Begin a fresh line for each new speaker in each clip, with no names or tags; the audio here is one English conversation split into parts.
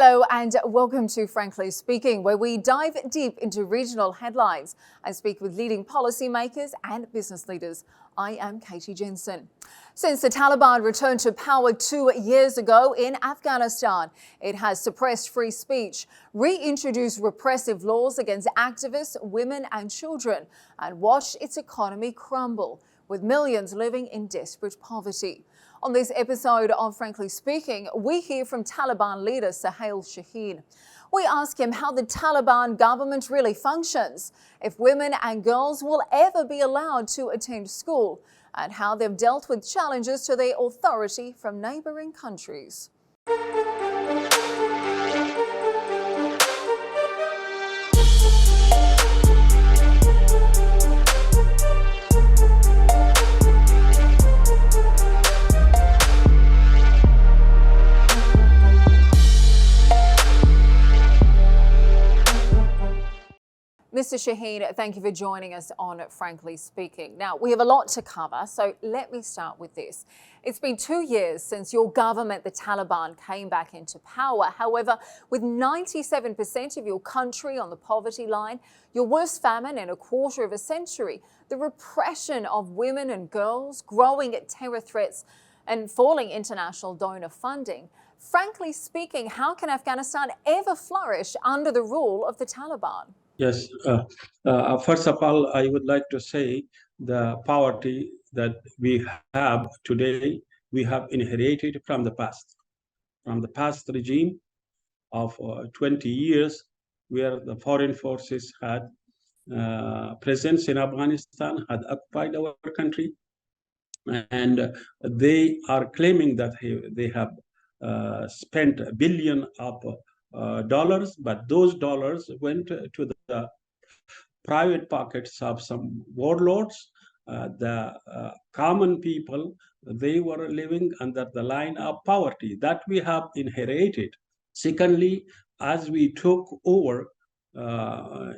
Hello and welcome to Frankly Speaking, where we dive deep into regional headlines and speak with leading policymakers and business leaders. I am Katie Jensen. Since the Taliban returned to power 2 years ago in Afghanistan, it has suppressed free speech, reintroduced repressive laws against activists, women and children, and watched its economy crumble, with millions living in desperate poverty. On this episode of Frankly Speaking, we hear from Taliban leader Suhail Shaheen. We ask him how the Taliban government really functions, if women and girls will ever be allowed to attend school, and how they've dealt with challenges to their authority from neighbouring countries. Mr. Shaheen, thank you for joining us on Frankly Speaking. Now, we have a lot to cover, so let me start with this. It's been 2 years since your government, the Taliban, came back into power. However, with 97% of your country on the poverty line, your worst famine in a quarter of a century, the repression of women and girls, growing terror threats, and falling international donor funding, frankly speaking, how can Afghanistan ever flourish under the rule of the Taliban?
Yes. First of all, I would like to say the poverty that we have today, we have inherited from the past regime of 20 years, where the foreign forces had presence in Afghanistan, had occupied our country, and they are claiming that they have spent $1 billion of dollars, but those dollars went to the private pockets of some warlords. The common people, they were living under the line of poverty that we have inherited. Secondly, as we took over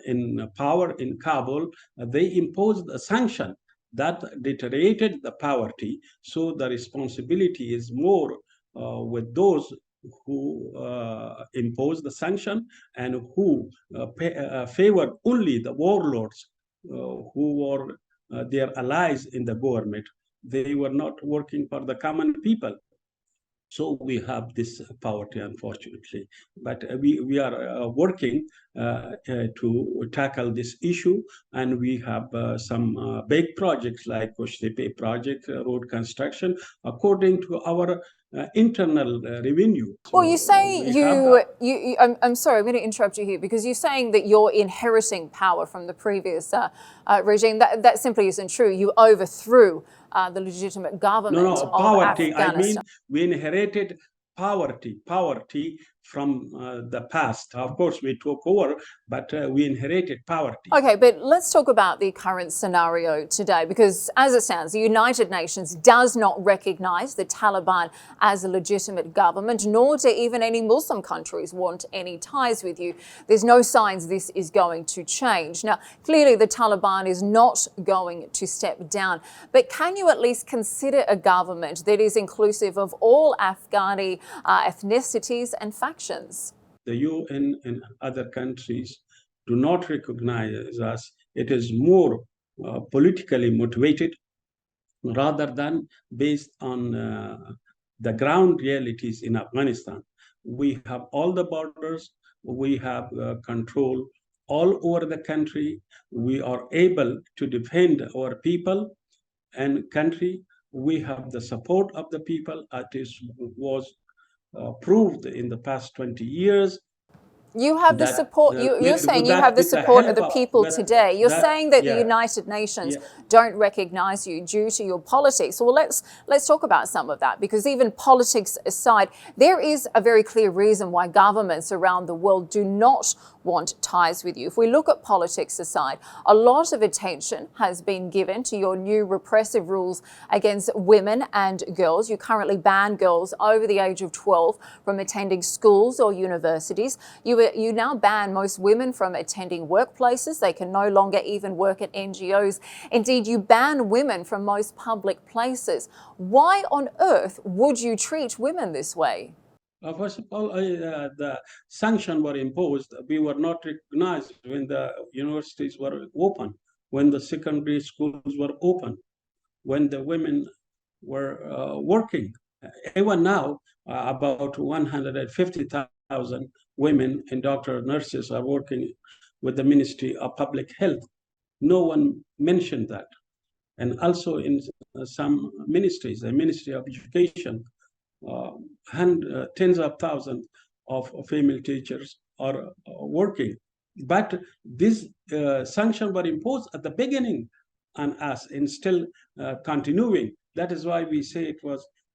in power in Kabul, they imposed a sanction that deteriorated the poverty. So the responsibility is more with those who imposed the sanction and who favored only the warlords who were their allies in the government. They were not working for the common people. So we have this poverty, unfortunately. But we are working to tackle this issue, and we have some big projects like Koshtepe project, road construction, according to our internal revenue. So
well, you say I'm sorry, I'm going to interrupt you here, because you're saying that you're inheriting power from the previous regime. That simply isn't true. You overthrew the legitimate government of
poverty.
Afghanistan.
I mean, we inherited poverty from the past. Of course, we took over, but we inherited poverty.
Okay, but let's talk about the current scenario today, because as it stands, the United Nations does not recognise the Taliban as a legitimate government, nor do even any Muslim countries want any ties with you. There's no signs this is going to change. Now, clearly the Taliban is not going to step down, but can you at least consider a government that is inclusive of all Afghani ethnicities and factions?
The UN and other countries do not recognize us. It is more politically motivated rather than based on the ground realities in Afghanistan. We have all the borders. We have control all over the country. We are able to defend our people and country. We have the support of the people, as was proved in the past 20 years.
You have the support. You're saying you have the support of the people today. You're saying that the United Nations don't recognise you due to your politics. Well, let's talk about some of that, because even politics aside, there is a very clear reason why governments around the world do not want ties with you. If we look at politics aside, a lot of attention has been given to your new repressive rules against women and girls. You currently ban girls over the age of 12 from attending schools or universities. You now ban most women from attending workplaces. They can no longer even work at NGOs. Indeed, you ban women from most public places. Why on earth would you treat women this way?
First of all, the sanctions were imposed. We were not recognized when the universities were open, when the secondary schools were open, when the women were working. Even now, about 150,000 women and doctors, nurses are working with the Ministry of Public Health. No one mentioned that. And also in some ministries, the Ministry of Education, tens of thousands of female teachers are working. But these sanctions were imposed at the beginning on us and still continuing. That is why we say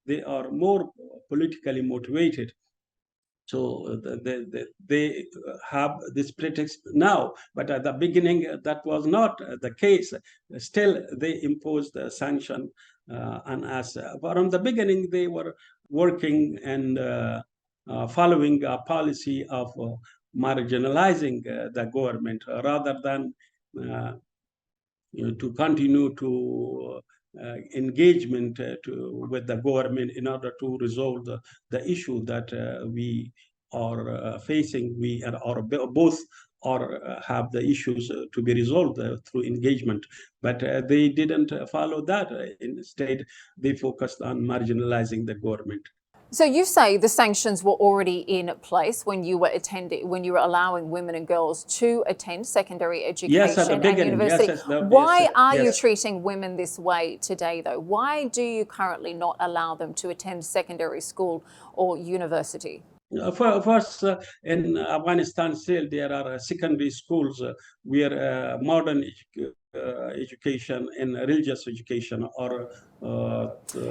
they are more politically motivated. So they have this pretext now, but at the beginning that was not the case. Still, they imposed the sanction on us. From the beginning, they were working and following a policy of marginalizing the government rather than to continue to engagement with the government in order to resolve the issue that we are facing. We are both or have the issues to be resolved through engagement. But they didn't follow that. Instead, they focused on marginalizing the government.
So you say the sanctions were already in place when you were allowing women and girls to attend secondary education and university. Why are you treating women this way today, though? Why do you currently not allow them to attend secondary school or university?
First, in Afghanistan, still there are secondary schools where modern education and religious education are.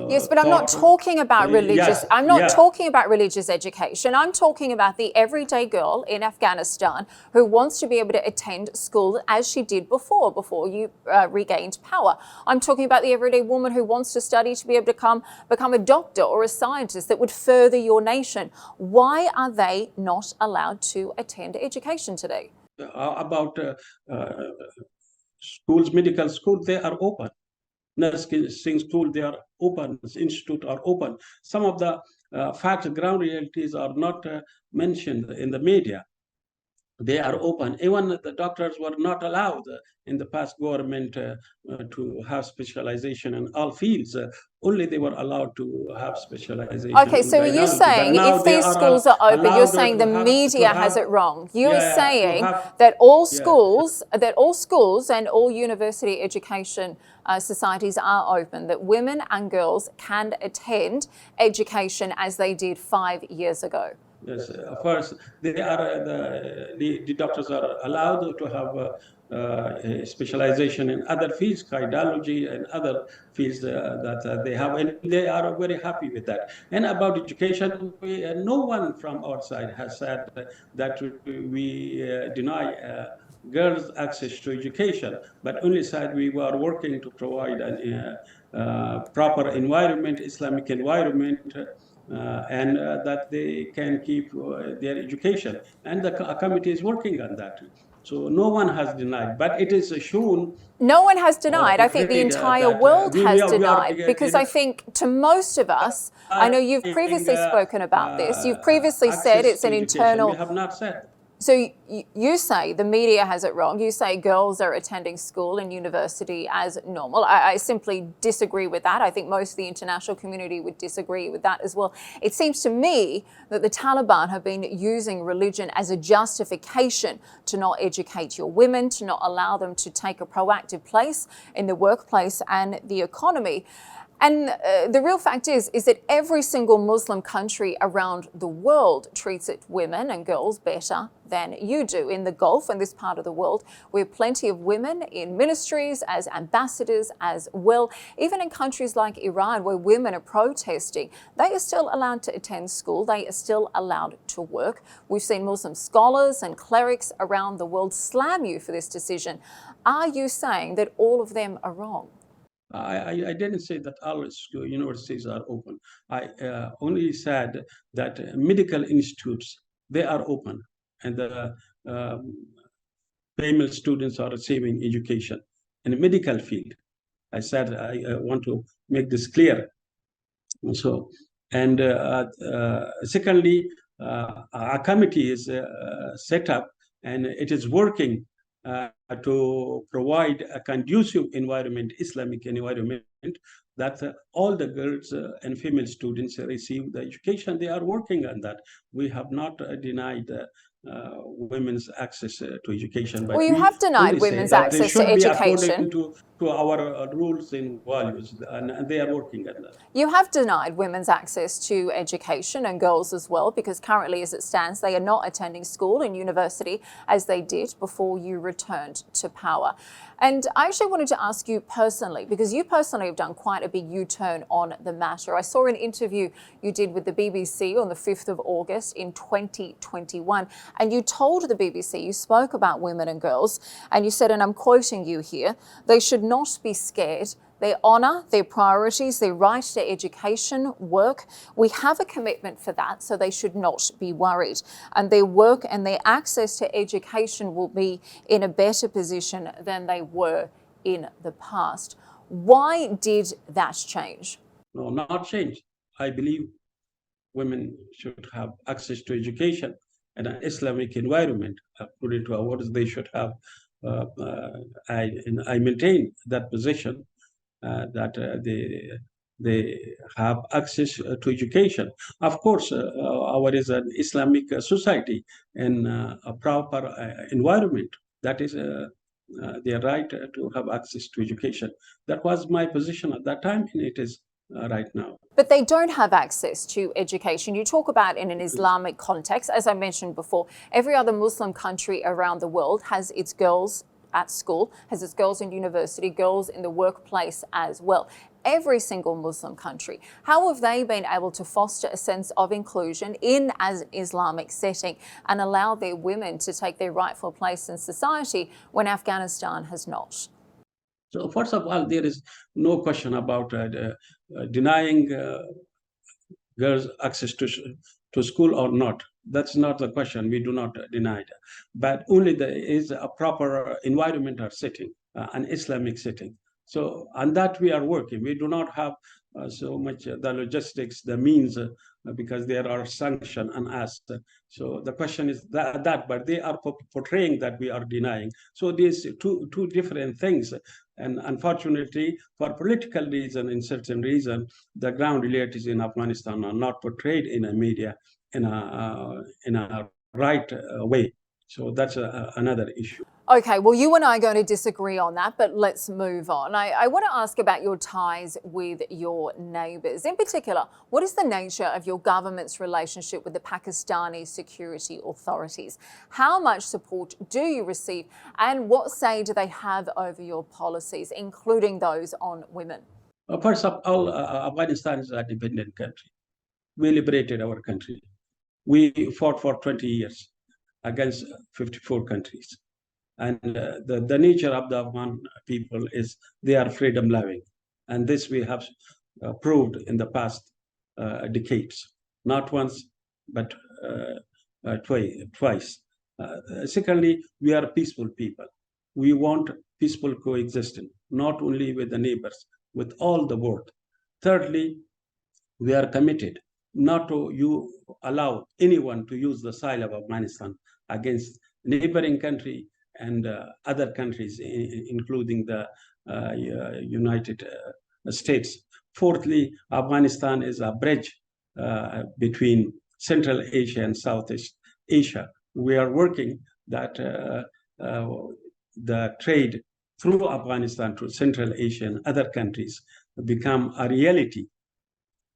Yes, but I'm not talking about religious.
Yes,
I'm not talking about religious education. I'm talking about the everyday girl in Afghanistan who wants to be able to attend school as she did before you regained power. I'm talking about the everyday woman who wants to study to be able to become a doctor or a scientist that would further your nation. Why are they not allowed to attend education today?
About schools, medical schools, they are open. Nursing school, they are open. Institute are open. Some of the facts, ground realities are not mentioned in the media. They are open. Even the doctors were not allowed in the past government to have specialization in all fields. Only they were allowed to have specialization.
Okay, so are you saying if these schools are open, you're saying the media has it wrong? You're saying that all schools, and all university education societies are open, that women and girls can attend education as they did 5 years ago?
Yes, first they are the doctors are allowed to have specialization in other fields, cardiology and other fields that they have, and they are very happy with that. And about education, no one from our side has said that we deny girls access to education, but only said we were working to provide a proper environment, Islamic environment, and that they can keep their education. And the committee is working on that. So no one has denied, but it is shown.
No one has denied. I think the entire world has denied, because I think to most of us, I know you've previously spoken about this. You've previously said it's an internal.
We have not said.
So you say the media has it wrong. You say girls are attending school and university as normal. I simply disagree with that. I think most of the international community would disagree with that as well. It seems to me that the Taliban have been using religion as a justification to not educate your women, to not allow them to take a proactive place in the workplace and the economy. And the real fact is that every single Muslim country around the world treats its women and girls better than you do. In the Gulf and this part of the world, we have plenty of women in ministries, as ambassadors as well. Even in countries like Iran, where women are protesting, they are still allowed to attend school. They are still allowed to work. We've seen Muslim scholars and clerics around the world slam you for this decision. Are you saying that all of them are wrong?
I didn't say that all universities are open. I only said that medical institutes, they are open, and the female students are receiving education in the medical field. I said I want to make this clear. So, And secondly, a committee is set up, and it is working to provide a conducive environment, Islamic environment, that all the girls and female students receive the education. They are working on that. We have not denied women's access to education, but
Well, you
we
have denied
only say
women's
that they
access to
should be according
education.
to our rules and values, and they are working on that.
You have denied women's access to education, and girls as well, because currently, as it stands, they are not attending school and university as they did before you returned to power. And I actually wanted to ask you personally, because you personally have done quite a big U-turn on the matter. I saw an interview you did with the BBC on the 5th of August in 2021, and you told the BBC, you spoke about women and girls, and you said, and I'm quoting you here, they should not be scared. They honour their priorities, their right to education, work. We have a commitment for that, so they should not be worried. And their work and their access to education will be in a better position than they were in the past. Why did that change?
No, not change. I believe women should have access to education and an Islamic environment. According to our words, they should have. I maintain that position. That they have access to education. Of course, our is an Islamic society and a proper environment. That is their right to have access to education. That was my position at that time, and it is right now.
But they don't have access to education. You talk about in an Islamic context. As I mentioned before, every other Muslim country around the world has its girls at school, has its girls in university, girls in the workplace as well. Every single Muslim country. How have they been able to foster a sense of inclusion in an Islamic setting and allow their women to take their rightful place in society when Afghanistan has not?
So first of all, there is no question about denying girls access to school or not. That's not the question. We do not deny that. But only there is a proper environment or setting, an Islamic setting. So on that we are working. We do not have so much the logistics, the means, because there are sanctions on us. So the question is that, but they are portraying that we are denying. So these two different things. And unfortunately, for political reason, in certain reason, the ground realities in Afghanistan are not portrayed in the media in a right way. So that's another issue.
Okay, well, you and I are going to disagree on that, but let's move on. I want to ask about your ties with your neighbours. In particular, what is the nature of your government's relationship with the Pakistani security authorities? How much support do you receive, and what say do they have over your policies, including those on women?
First of all, Afghanistan is a dependent country. We liberated our country. We fought for 20 years against 54 countries. And the nature of the Afghan people is they are freedom loving. And this we have proved in the past decades, not once, but twice. Secondly, we are peaceful people. We want peaceful coexistence, not only with the neighbors, with all the world. Thirdly, we are committed not to allow anyone to use the soil of Afghanistan against neighboring country and other countries, including the United States. Fourthly, Afghanistan is a bridge between Central Asia and Southeast Asia. We are working that the trade through Afghanistan to Central Asia and other countries become a reality.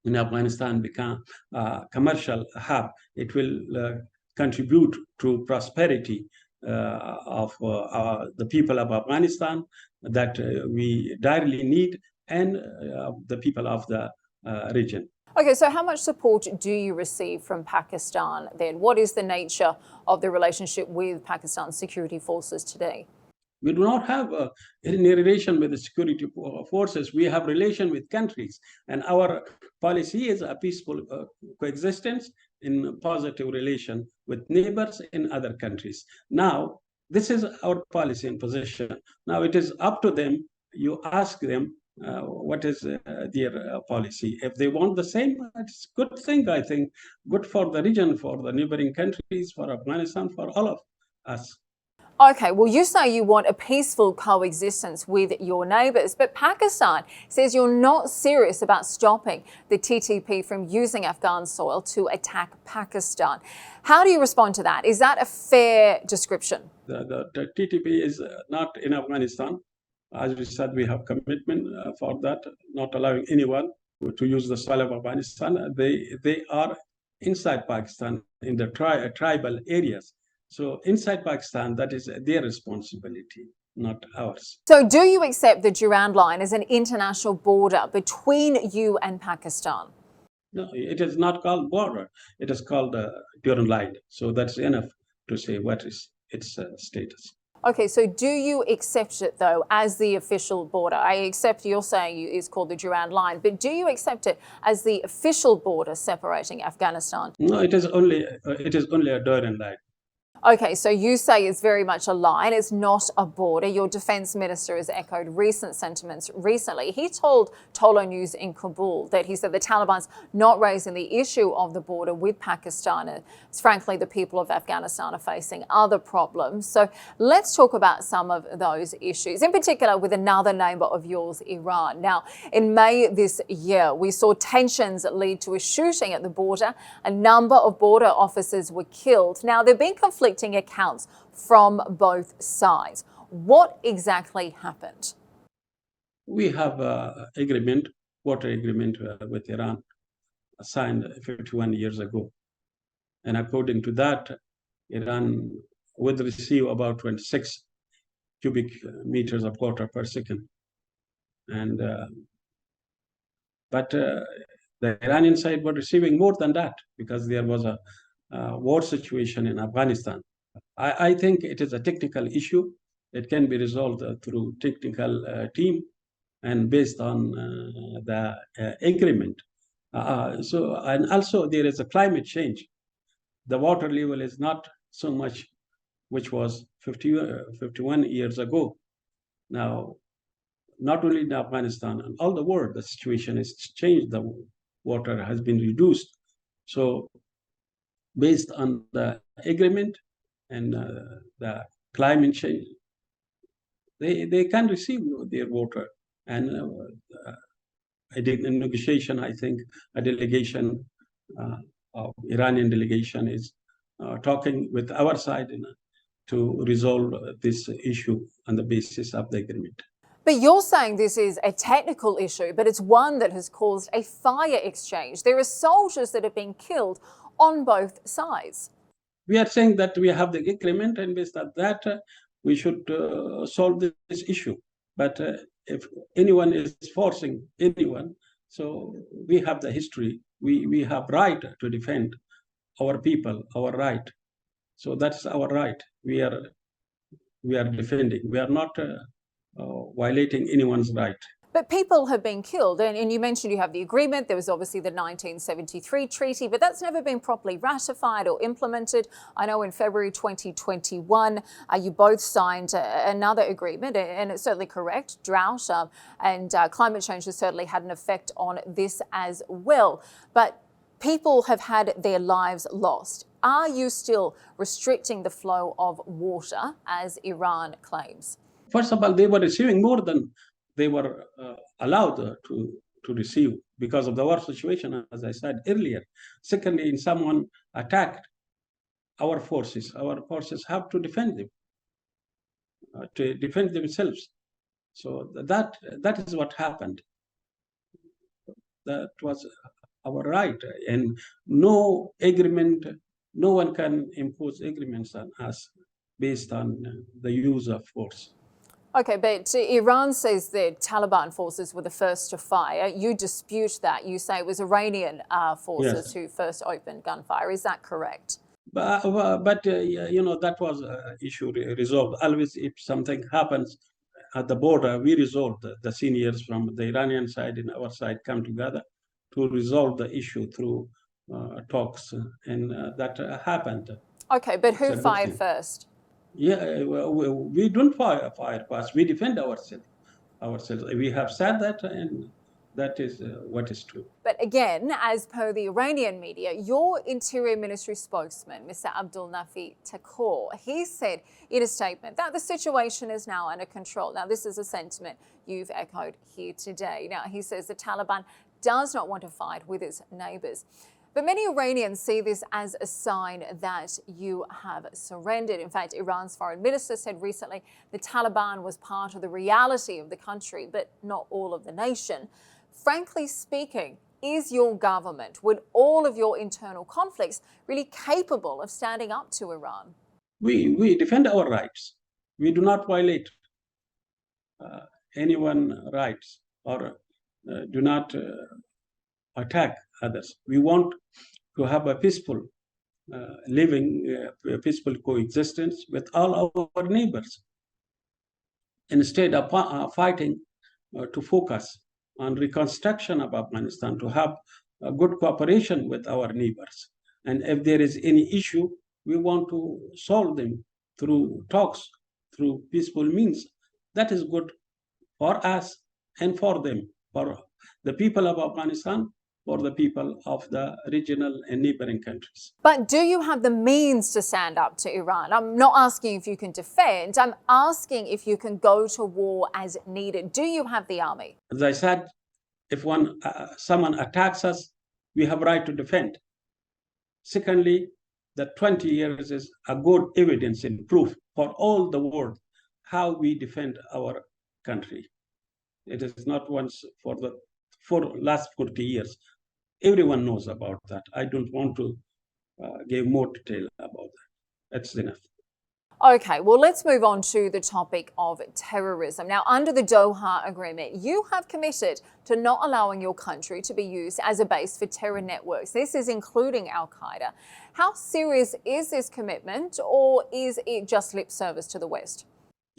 In Afghanistan, become a commercial hub. It will contribute to prosperity of the people of Afghanistan that we direly need, and the people of the region.
Okay, so how much support do you receive from Pakistan then? What is the nature of the relationship with Pakistan's security forces today?
We do not have any relation with the security forces. We have relation with countries, and our policy is a peaceful coexistence in positive relation with neighbors in other countries. Now, this is our policy and position. Now, it is up to them. You ask them what is their policy. If they want the same, it's a good thing, I think, good for the region, for the neighboring countries, for Afghanistan, for all of us.
Okay, well, you say you want a peaceful coexistence with your neighbours, but Pakistan says you're not serious about stopping the TTP from using Afghan soil to attack Pakistan. How do you respond to that? Is that a fair description?
The TTP is not in Afghanistan. As we said, we have commitment for that, not allowing anyone to use the soil of Afghanistan. They are inside Pakistan in the tribal areas. So inside Pakistan, that is their responsibility, not ours.
So do you accept the Durand Line as an international border between you and Pakistan?
No, it is not called border. It is called Durand Line. So that's enough to say what is its status.
Okay, so do you accept it, though, as the official border? I accept you're saying it's called the Durand Line, but do you accept it as the official border separating Afghanistan?
No, it is only a Durand Line.
Okay, so you say it's very much a line, it's not a border. Your defence minister has echoed recent sentiments recently. He told Tolo News in Kabul that he said the Taliban's not raising the issue of the border with Pakistan. It's frankly, the people of Afghanistan are facing other problems. So let's talk about some of those issues, in particular with another neighbour of yours, Iran. Now, in May this year, we saw tensions lead to a shooting at the border. A number of border officers were killed. Now, there have been conflicting accounts from both sides. What exactly happened?
We have an water agreement with Iran signed 51 years ago. And according to that, Iran would receive about 26 cubic meters of water per second. And but the Iranian side were receiving more than that because there was a war situation in Afghanistan. I think it is a technical issue. It can be resolved through technical team and based on the agreement. And also there is a climate change. The water level is not so much, which was 51 years ago. Now, not only in Afghanistan and all the world, the situation has changed. The water has been reduced. So based on the agreement and the climate change, they can receive their water. And I did a negotiation, I think a delegation of Iranian delegation is talking with our side to resolve this issue on the basis of the agreement.
But you're saying this is a technical issue, but it's one that has caused a fire exchange. There are soldiers that have been killed on both sides.
We are saying that we have the agreement, and based on that, we should solve this issue. But if anyone is forcing anyone, so we have the history. We have right to defend our people, our right. So that's our right. We are defending. We are not violating anyone's right.
But people have been killed, and you mentioned you have the agreement. There was obviously the 1973 treaty, but that's never been properly ratified or implemented. I know in February 2021, you both signed another agreement, and it's certainly correct. Drought and climate change has certainly had an effect on this as well. But people have had their lives lost. Are you still restricting the flow of water, as Iran claims?
First of all, they were receiving more than they were allowed to receive because of the war situation, as I said earlier. Secondly, if someone attacked our forces have to defend them, to defend themselves. So that is what happened. That was our right, and no agreement, no one can impose agreements on us based on the use of force.
Okay, but Iran says the Taliban forces were the first to fire. You dispute that. You say it was Iranian forces
Yes.
who first opened gunfire. Is that correct?
But that was an issue resolved. Always, if something happens at the border, we resolve. The seniors from the Iranian side and our side come together to resolve the issue through talks, and that happened.
Okay, but who fired first?
Yeah, we don't fire first. We defend ourselves. ourselves. We have said that, and that is what is true.
But again, as per the Iranian media, your Interior Ministry spokesman, Mr. Abdul Nafi Takor, he said in a statement that the situation is now under control. Now, this is a sentiment you've echoed here today. Now, he says the Taliban does not want to fight with its neighbours. But many Iranians see this as a sign that you have surrendered. In fact, Iran's foreign minister said recently the Taliban was part of the reality of the country, but not all of the nation. Frankly speaking, is your government, with all of your internal conflicts, really capable of standing up to Iran?
We defend our rights. We do not violate anyone's rights or do not attack others. We want to have a peaceful living, peaceful coexistence with all our neighbors. Instead of fighting to focus on reconstruction of Afghanistan, to have a good cooperation with our neighbors. And if there is any issue, we want to solve them through talks, through peaceful means. That is good for us and for them, for the people of Afghanistan, for the people of the regional and neighboring countries.
But do you have the means to stand up to Iran? I'm not asking if you can defend, I'm asking if you can go to war as needed. Do you have the army?
As I said, if someone attacks us, we have right to defend. Secondly, that 20 years is a good evidence and proof for all the world how we defend our country. It is not once for the last 40 years. Everyone knows about that. I don't want to give more detail about that. That's enough.
Okay, well, let's move on to the topic of terrorism. Now, under the Doha Agreement, you have committed to not allowing your country to be used as a base for terror networks. This is including Al-Qaeda. How serious is this commitment, or is it just lip service to the West?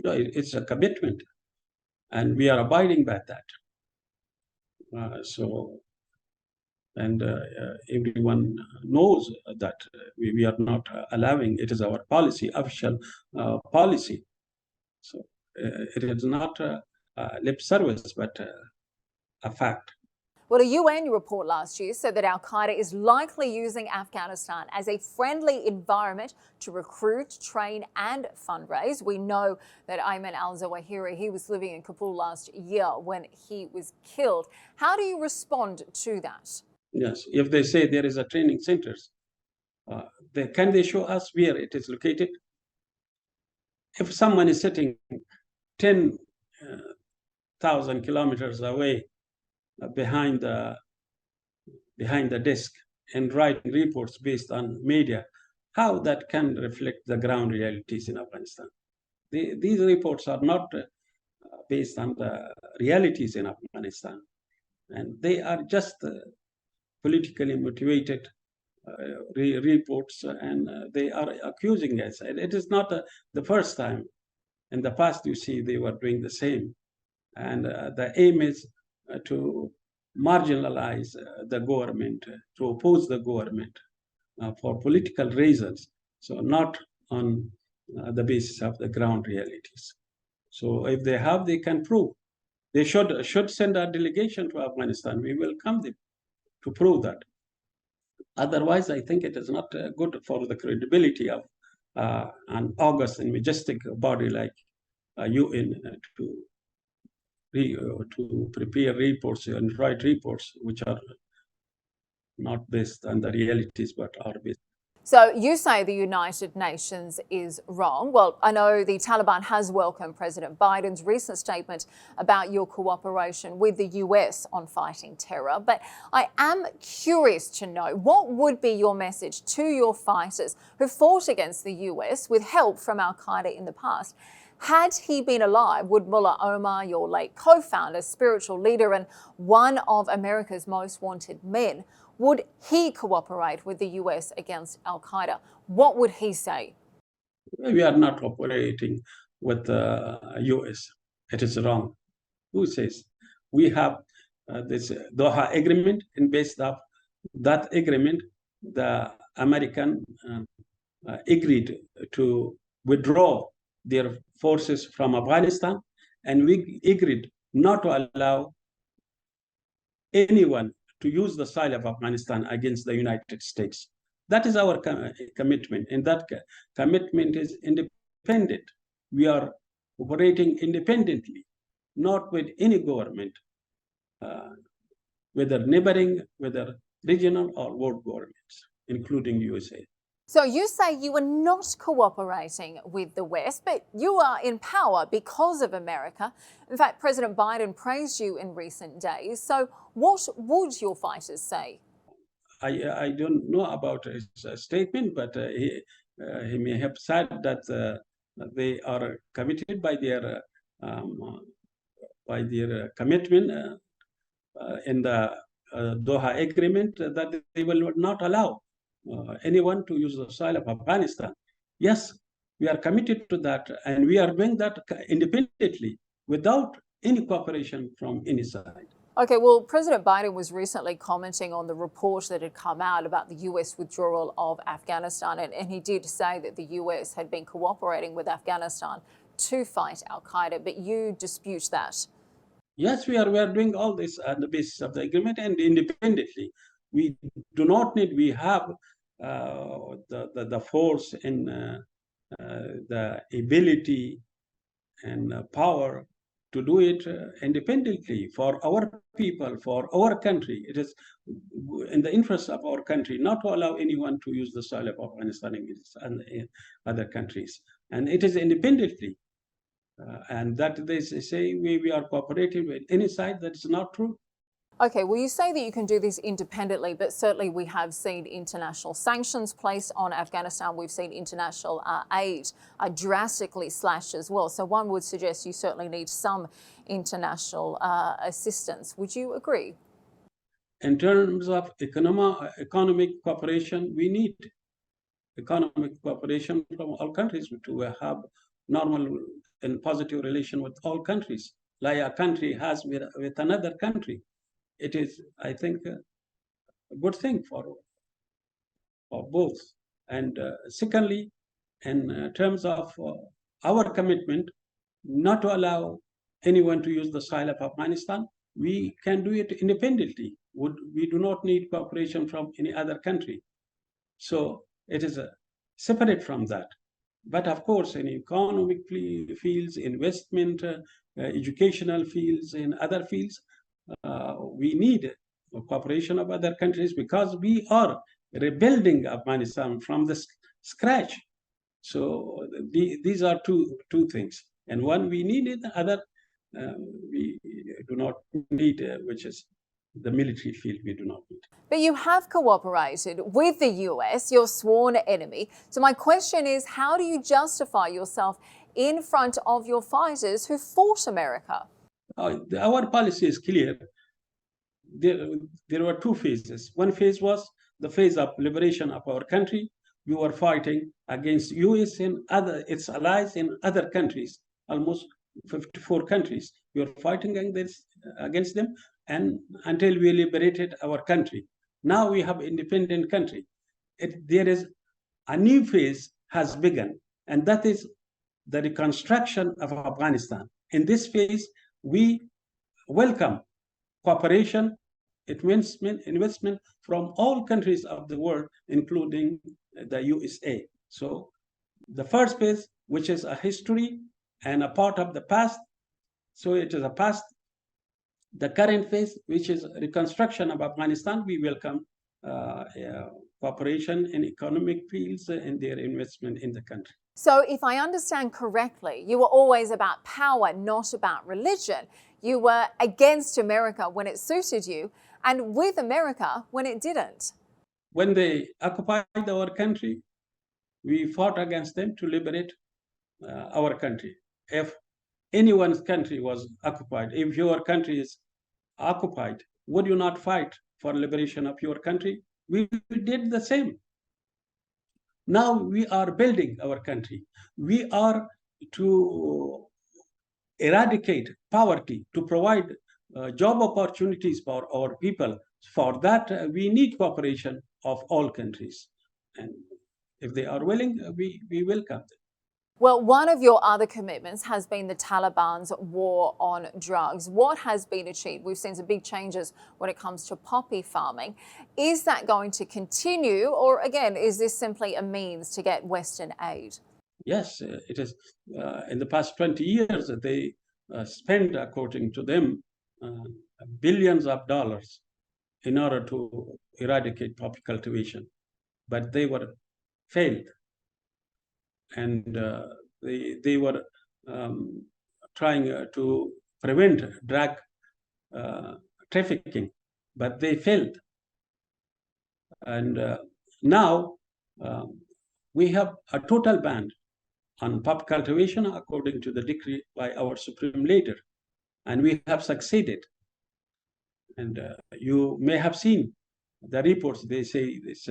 No, it's a commitment, and we are abiding by that. Everyone knows that we are not allowing. It is our policy, official policy. So it is not lip service, but a fact.
Well, a UN report last year said that Al-Qaeda is likely using Afghanistan as a friendly environment to recruit, train and fundraise. We know that Ayman al-Zawahiri, he was living in Kabul last year when he was killed. How do you respond to that?
Yes, if they say there is a training centers, can they show us where it is located? If someone is sitting 10,000 kilometers away behind the desk and writing reports based on media, how that can reflect the ground realities in Afghanistan? These reports are not based on the realities in Afghanistan, and they are just politically motivated reports, and they are accusing us. It is not the first time. In the past, you see, they were doing the same. And the aim is to marginalize the government, to oppose the government for political reasons, so not on the basis of the ground realities. So if they have, they can prove. They should send a delegation to Afghanistan. We welcome them to prove that. Otherwise, I think it is not good for the credibility of an august and majestic body like UN to prepare reports and write reports which are not based on the realities but are based.
So you say the United Nations is wrong. Well, I know the Taliban has welcomed President Biden's recent statement about your cooperation with the US on fighting terror. But I am curious to know, what would be your message to your fighters who fought against the US with help from Al-Qaeda in the past? Had he been alive, would Mullah Omar, your late co-founder, spiritual leader, and one of America's most wanted men, would he cooperate with the US against Al-Qaeda? What would he say?
We are not cooperating with the US. It is wrong. Who says? We have this Doha agreement, and based on that agreement, the American agreed to withdraw their forces from Afghanistan, and we agreed not to allow anyone to use the soil of Afghanistan against the United States. That is our commitment, and that commitment is independent. We are operating independently, not with any government, whether neighboring, whether regional or world governments, including USA.
So you say you are not cooperating with the West, but you are in power because of America. In fact, President Biden praised you in recent days. So what would your fighters say?
I don't know about his statement, but he may have said that they are committed by their commitment in the Doha agreement that they will not allow anyone to use the soil of Afghanistan. Yes, we are committed to that, and we are doing that independently without any cooperation from any side.
Okay, well, President Biden was recently commenting on the report that had come out about the US withdrawal of Afghanistan, and he did say that the US had been cooperating with Afghanistan to fight al-Qaeda, but you dispute that.
Yes, we are doing all this on the basis of the agreement and independently. We do not need, we have the force and the ability and power to do it independently for our people, for our country. It is in the interest of our country not to allow anyone to use the soil of Afghanistan and other countries. And it is independently. And that they say we are cooperating with any side. That is not true.
Okay, well, you say that you can do this independently, but certainly we have seen international sanctions placed on Afghanistan. We've seen international aid drastically slashed as well. So one would suggest you certainly need some international assistance. Would you agree?
In terms of economic cooperation, we need economic cooperation from all countries to have normal and positive relation with all countries, like a country has with another country. It is, I think, a good thing for both. And secondly, in terms of our commitment not to allow anyone to use the soil of Afghanistan, we can do it independently. We do not need cooperation from any other country. So it is separate from that. But of course, in economic fields, investment, educational fields, and other fields, we need cooperation of other countries because we are rebuilding Afghanistan from the scratch. So these are two things. And one we need it, the other we do not need, which is the military field we do not need.
But you have cooperated with the US, your sworn enemy. So my question is, how do you justify yourself in front of your fighters who fought America?
Our policy is clear. There were two phases. One phase was the phase of liberation of our country. We were fighting against US and its allies in other countries, almost 54 countries. We were fighting against them and until we liberated our country. Now we have independent country. There is a new phase has begun, and that is the reconstruction of Afghanistan. In this phase, we welcome cooperation, investment from all countries of the world, including the USA. So the first phase, which is a history and a part of the past, so it is a past. The current phase, which is reconstruction of Afghanistan, we welcome cooperation in economic fields and their investment in the country.
So if I understand correctly, you were always about power, not about religion. You were against America when it suited you and with America when it didn't.
When they occupied our country, we fought against them to liberate our country. If anyone's country was occupied, if your country is occupied, would you not fight for liberation of your country? We did the same. Now we are building our country. We are to eradicate poverty, to provide job opportunities for our people. For that, we need cooperation of all countries. And if they are willing, we welcome them.
Well, one of your other commitments has been the Taliban's war on drugs. What has been achieved? We've seen some big changes when it comes to poppy farming. Is that going to continue, or again, is this simply a means to get Western aid?
Yes, it is. In the past 20 years, they spent, according to them, billions of dollars in order to eradicate poppy cultivation, but they were failed, and they were trying to prevent drug trafficking, but they failed. And now we have a total ban on poppy cultivation according to the decree by our supreme leader, and we have succeeded. And you may have seen the reports. They say it's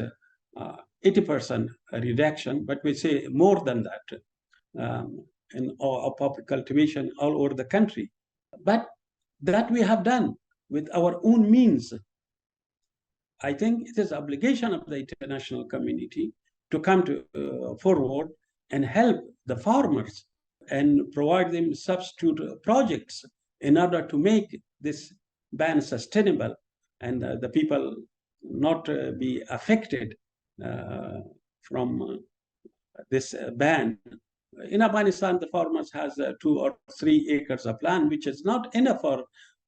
80% reduction, but we say more than that in poppy cultivation all over the country. But that we have done with our own means. I think it is obligation of the international community to come forward and help the farmers and provide them substitute projects in order to make this ban sustainable and the people not be affected from this ban. In Afghanistan, the farmers has 2 or 3 acres of land, which is not enough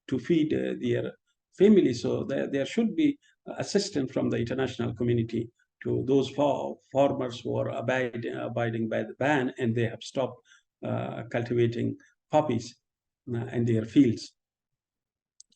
to feed their family. So there should be assistance from the international community to those farmers who are abiding by the ban, and they have stopped cultivating poppies in their fields.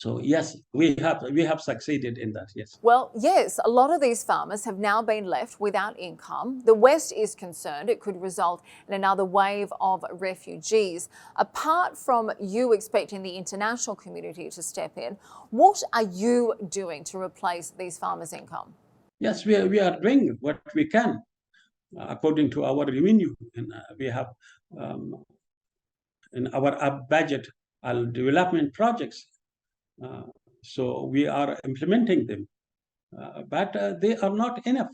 So yes, we have succeeded in that, yes.
Well, yes, a lot of these farmers have now been left without income. The West is concerned it could result in another wave of refugees. Apart from you expecting the international community to step in, what are you doing to replace these farmers' income?
Yes, we are doing what we can according to our revenue. And we have in our budget development projects. So we are implementing them, but they are not enough.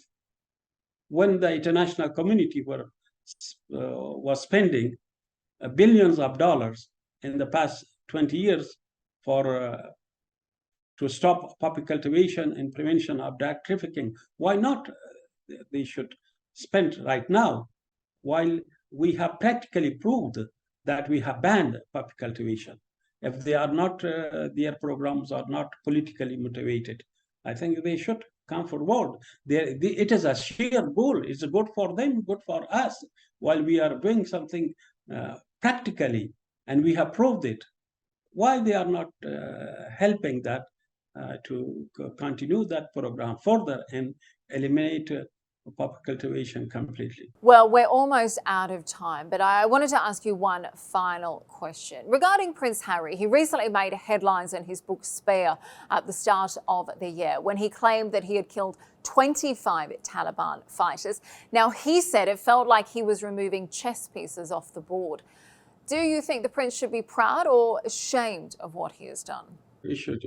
When the international community was spending billions of dollars in the past 20 years to stop poppy cultivation and prevention of drug trafficking, why not they should spend right now, while we have practically proved that we have banned poppy cultivation? If they are not, their programs are not politically motivated, I think they should come forward. It is a shared goal. It's good for them, good for us, while we are doing something practically, and we have proved it. Why they are not helping that to continue that program further and eliminate poppy cultivation completely?
Well, we're almost out of time, but I wanted to ask you one final question. Regarding Prince Harry, he recently made headlines in his book Spare at the start of the year when he claimed that he had killed 25 Taliban fighters. Now, he said it felt like he was removing chess pieces off the board. Do you think the prince should be proud or ashamed of what he has done?
He should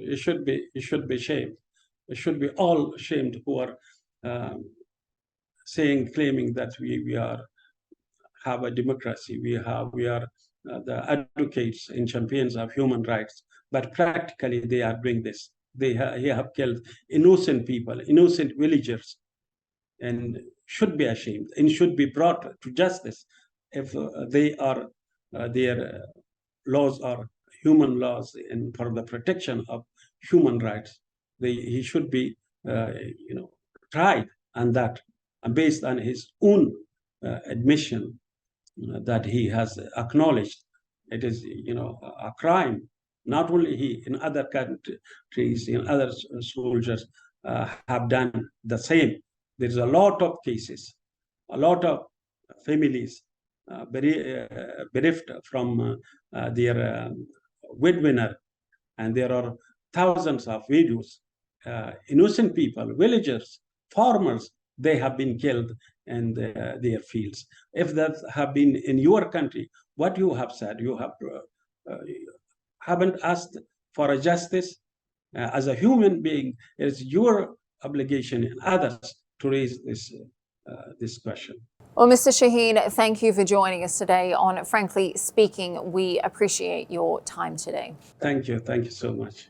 be ashamed. It should be all ashamed who are claiming that we have a democracy, we are the advocates and champions of human rights, but practically they are doing this. He have killed innocent people, innocent villagers, and should be ashamed and should be brought to justice if their laws are human laws and for the protection of human rights. He should be tried on that, and based on his own admission that he has acknowledged it is a crime. Not only he, in other countries, in other soldiers have done the same. There's a lot of cases, a lot of families bereft from their breadwinner, and there are thousands of videos. Innocent people, villagers, farmers, they have been killed in their fields. If that have been in your country, what you have said, you haven't asked for a justice. As a human being, it is your obligation and others to raise this question.
Well, Mr. Shaheen, thank you for joining us today on Frankly Speaking. We appreciate your time today.
Thank you so much.